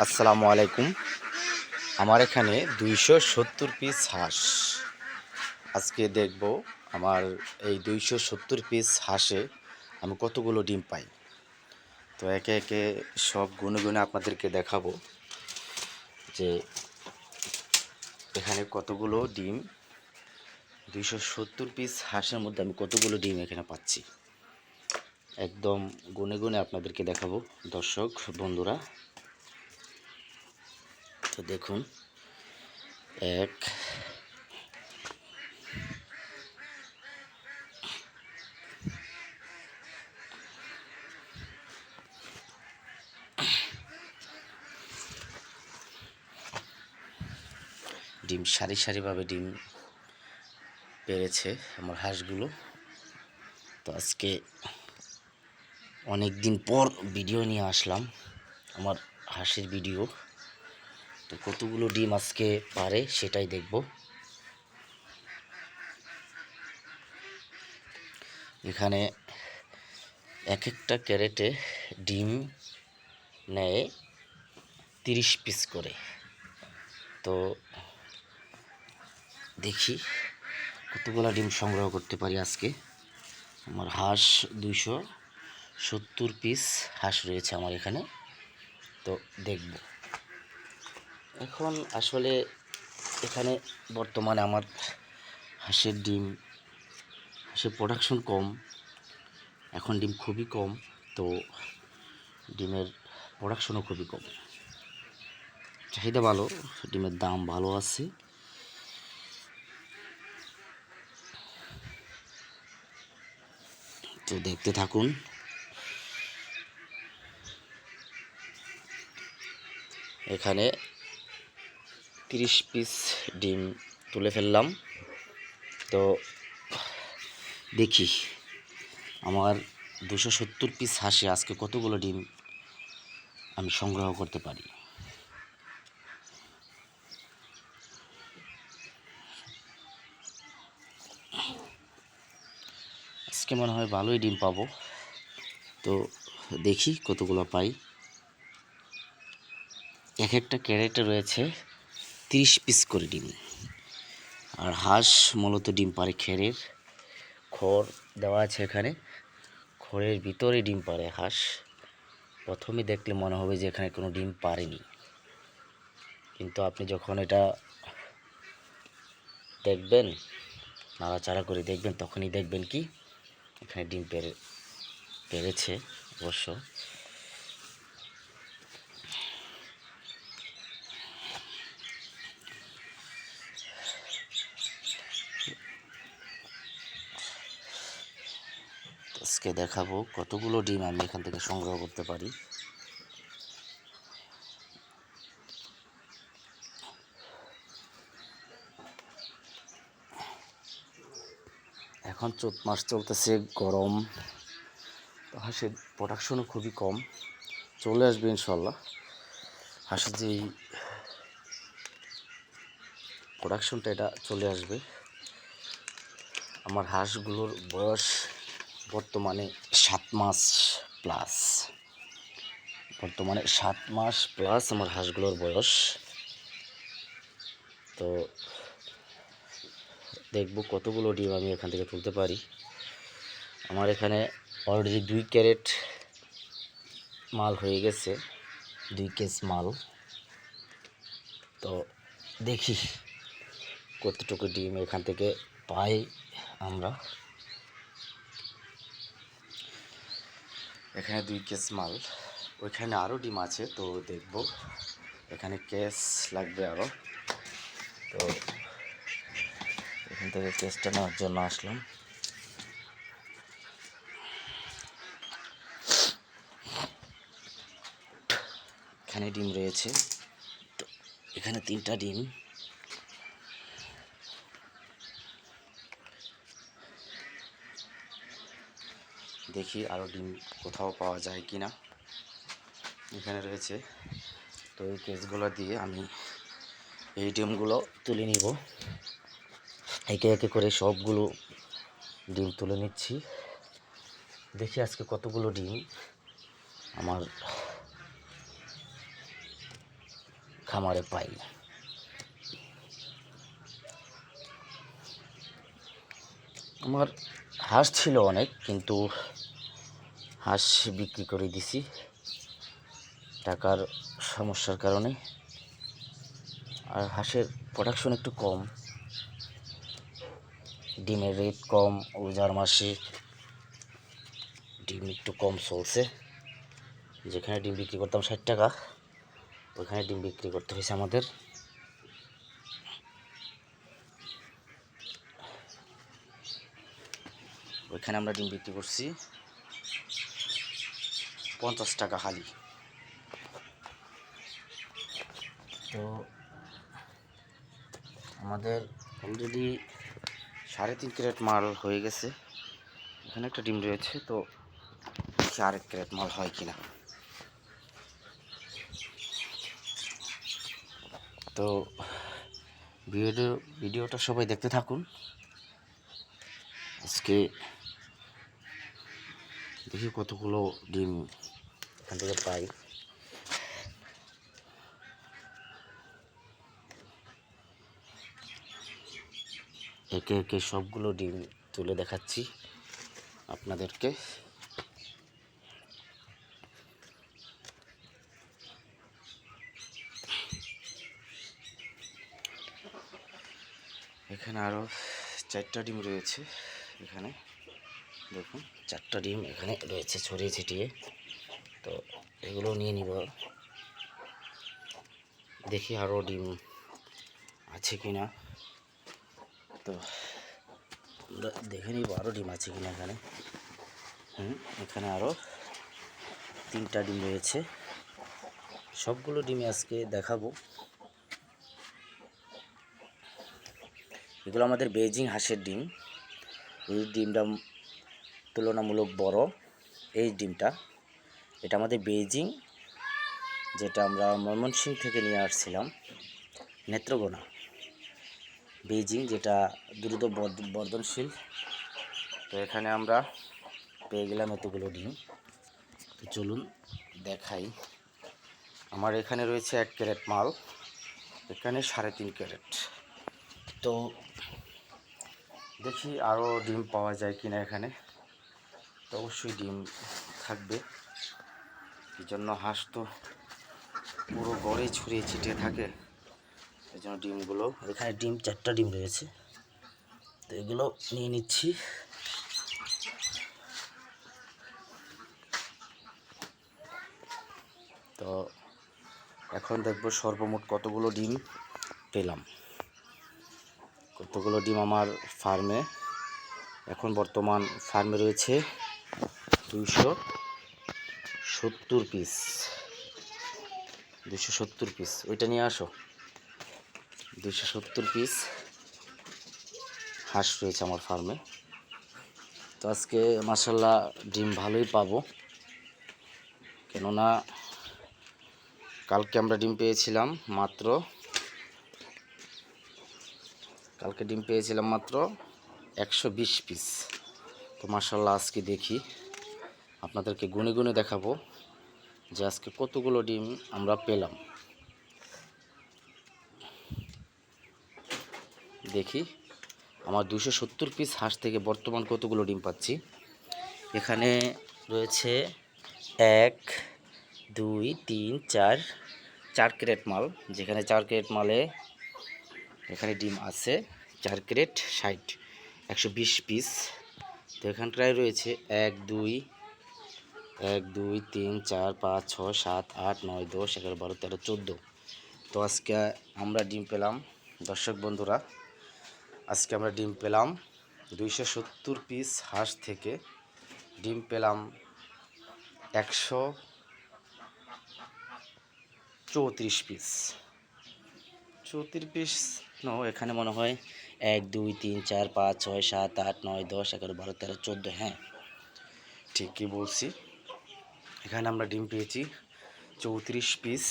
আসসালামু আলাইকুম। আমার এখানে 270 পিস হাঁস। আজকে দেখব আমার এই 270 পিস হাঁসে আমি কতগুলো ডিম পাই। তো একে একে সব গুনে গুনে আপনাদেরকে দেখাবো যে এখানে কতগুলো ডিম, 270 পিস হাঁসের মধ্যে আমি কতগুলো ডিম এখানে পাচ্ছি। একদম গুনে গুনে আপনাদেরকে দেখাবো দর্শক বন্ধুরা। তো দেখুন, এক, ডিম সারি সারিভাবে ডিম পেরেছে আমার হাঁসগুলো। তো আজকে অনেক দিন পর ভিডিও নিয়ে আসলাম, আমার হাঁসের ভিডিও। তো কতগুলো ডিম আজকে পারে সেটাই দেখব। এখানে এক একটা ক্যারেটে ডিম নেয় 30 পিস করে। তো দেখি কতগুলো ডিম সংগ্রহ করতে পারি আজকে। আমার হাঁস 270 পিস হাঁস রয়েছে আমার এখানে। তো দেখব এখন আসলে এখানে বর্তমানে আমার হাঁসের প্রোডাকশন কম, এখন ডিম খুবই কম। তো ডিমের প্রোডাকশনও খুবই কম, চাহিদা ভালো, ডিমের দাম ভালো আছে। তো দেখতে থাকুন। এখানে 30 পিস ডিম তুলে ফেললাম। তো দেখি আমার 270 পিস হাঁসে আজকে কতগুলো ডিম আমি সংগ্রহ করতে পারি। আজকে মনে হয় ভালোই ডিম পাবো। তো দেখি কতগুলো পাই। এক একটা ক্যারেটে রয়েছে 30 পিস করে ডিম। আর হাঁস মূলত ডিম পারে খেরের, খড় দেওয়া আছে এখানে, খড়ের ভিতরে ডিম পারে হাঁস। প্রথমে দেখলে মনে হবে যে এখানে কোনো ডিম পারেনি, কিন্তু আপনি যখন এটা দেখবেন, নাড়াচাড়া করে দেখবেন, তখনই দেখবেন কি এখানে ডিম পেরেছে অবশ্য। আজকে দেখাবো কতগুলো ডিম আমি এখান থেকে সংগ্রহ করতে পারি। এখন চৈত মাস চলতেছে, গরম, তো হাঁসের প্রোডাকশনও খুবই কম। চলে আসবে ইনশাল্লাহ। হাঁসের যেই প্রোডাকশনটা এটা চলে আসবে। আমার হাঁসগুলোর বয়স বর্তমানে 7 মাস প্লাস। বর্তমানে 7 মাস প্লাস আমার হাঁসগুলোর বয়স। তো দেখব কতগুলো ডিম আমি এখান থেকে তুলতে পারি। আমার এখানে অলরেডি 2 ক্যারেট মাল হয়ে গেছে, 2 কেস মাল। তো দেখি কতটুকু ডিম এখান থেকে পাই আমরা। এখানে 2 কেস মাল, ওইখানে আরও ডিম আছে। তো দেখব, এখানে কেস লাগবে আরও। তো এখান থেকে কেসটা নেওয়ার জন্য আসলাম। এখানে ডিম রয়েছে, তো এখানে 3টা ডিম। দেখি আরও ডিম কোথাও পাওয়া যায় কি না। এখানে রয়েছে, তো এই কেসগুলো দিয়ে আমি এই ডিমগুলো তুলে নিব। একে একে করে সবগুলো ডিম তুলে নিচ্ছি। দেখি আজকে কতগুলো ডিম আমার খামারে পাই। আমার হাঁস ছিল অনেক, কিন্তু হাঁস বিক্রি করে দিছি টাকার সমস্যার কারণে। আর হাঁসের প্রোডাকশন একটু কম, ডিমের রেট কম, রোজার মাসে ডিম একটু কম চলছে। যেখানে ডিম বিক্রি করতাম 60 টাকা, ওইখানে ডিম বিক্রি করতে হয়েছে আমাদের ওইখানে আমরা ডিম বিক্রি করছি 50 টাকা হালি। তো আমাদের অলরেডি 3.5 ক্যারেট মাল হয়ে গেছে। এখানে একটা ডিম রয়েছে, তো 4 ক্যারেট মাল হয় কিনা। তো ভিডিওটা সবাই দেখতে থাকুন। আজকে দেখি কতগুলো ডিম এখান থেকে পাই। একে একে সবগুলো ডিম তুলে দেখাচ্ছি আপনাদেরকে। এখানে আরও 4টা ডিম রয়েছে। এখানে দেখুন 4টা ডিম এখানে রয়েছে ছড়িয়ে ছিটিয়ে। তো এগুলো নিয়ে নিব, দেখি আরও ডিম আছে কিনা। তো আমরা দেখে নিব আরও ডিম আছে কিনা এখানে। এখানে আরও 3টা ডিম রয়েছে। সবগুলো ডিমই আজকে দেখাবো। এগুলো আমাদের বেজিং হাঁসের ডিম। এই ডিমটা তুলনামূলক বড়। এই ডিমটা, এটা আমাদের বেজিং, যেটা আমরা ময়মনসিংহ থেকে নিয়ে আসছিলাম, নেত্রকোনা। বেজিং যেটা দ্রুত বর্ধনশীল। তো এখানে আমরা পেয়ে গেলাম এতগুলো ডিম। তো চলুন দেখাই। আমার এখানে রয়েছে 1 ক্যারেট মাল, এখানে 3.5 ক্যারেট। তো দেখি আরও ডিম পাওয়া যায় কিনা এখানে। তো অবশ্যই ডিম থাকবে, এই জন্য হাঁস তো পুরো গড়ে ছড়িয়ে ছিটিয়ে থাকে, এই জন্য ডিমগুলো, এখানে ডিম 4টা ডিম রয়েছে। তো এগুলো নিয়ে নিচ্ছি। তো এখন দেখব সর্বমোট কতগুলো ডিম পেলাম। কতগুলো ডিম আমার ফার্মে, এখন বর্তমান ফার্মে রয়েছে 270 পিস। 270 পিস, ওইটা নিয়ে আসো। 270 পিস হাঁস রয়েছে আমার ফার্মে। তো আজকে মাশাআল্লাহ ডিম ভালোই পাবো, কেননা কালকে আমরা ডিম পেয়েছিলাম মাত্র 120 পিস। তো মাশাআল্লাহ আজকে দেখি, আপনাদেরকে গুনে গুনে দেখাবো যে আজকে কতগুলো ডিম আমরা পেলাম। দেখি আমার 270 পিস হাঁস থেকে বর্তমান কতগুলো ডিম পাচ্ছি। এখানে রয়েছে 1 2 3 4 ক্যারেট মাল, যেখানে 4 ক্যারেট মালে এখানে ডিম আছে 4 ক্যারেট 60, 120 পিস। তো এখানটায় রয়েছে 1 2 3 4 5 6 7 8 9 10 11 12 13 14। তো আজকে আমরা ডিম পেলাম, দর্শক বন্ধুরা, আজকে আমরা ডিম পেলাম 270 পিস হাঁস থেকে ডিম পেলাম 134 পিস। 34 পিস এখানে মনে হয় 1 2 3 4 5 6 7 8 9 10 11 12 13 14। হ্যাঁ, ঠিকই বলছি, এখানে আমরা ডিম পেয়েছি 34 পিস।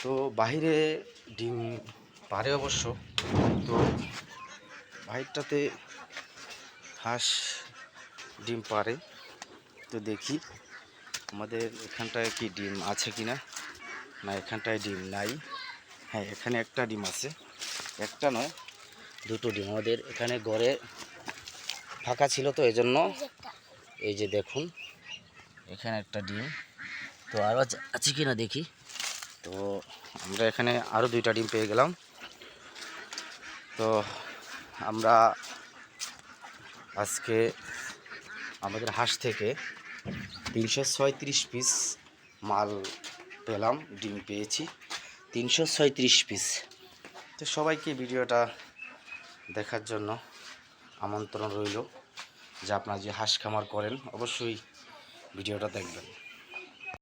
তো বাইরে ডিম পারে অবশ্য, তো বাইরটাতে হাঁস ডিম পারে। তো দেখি আমাদের এখানটায় কি ডিম আছে কিনা। না, এখানটায় ডিম নাই। হ্যাঁ, এখানে একটা ডিম আছে, একটা নয়, দুটো ডিম আমাদের এখানে ঘরে ফাঁকা ছিল, তো এই জন্য এই যে দেখুন এখানে একটা ডিম। তো আরও আছে কি না দেখি। তো আমরা এখানে আরও 2টা ডিম পেয়ে গেলাম। তো আমরা আজকে আমাদের হাঁস থেকে 336 পিস মাল পেলাম, ডিম পেয়েছি 336 পিস। তো সবাইকে ভিডিওটা দেখার জন্য আমন্ত্রণ রইল, যে আপনারা যে হাঁস খামার করেন অবশ্যই ভিডিওটা দেখবেন।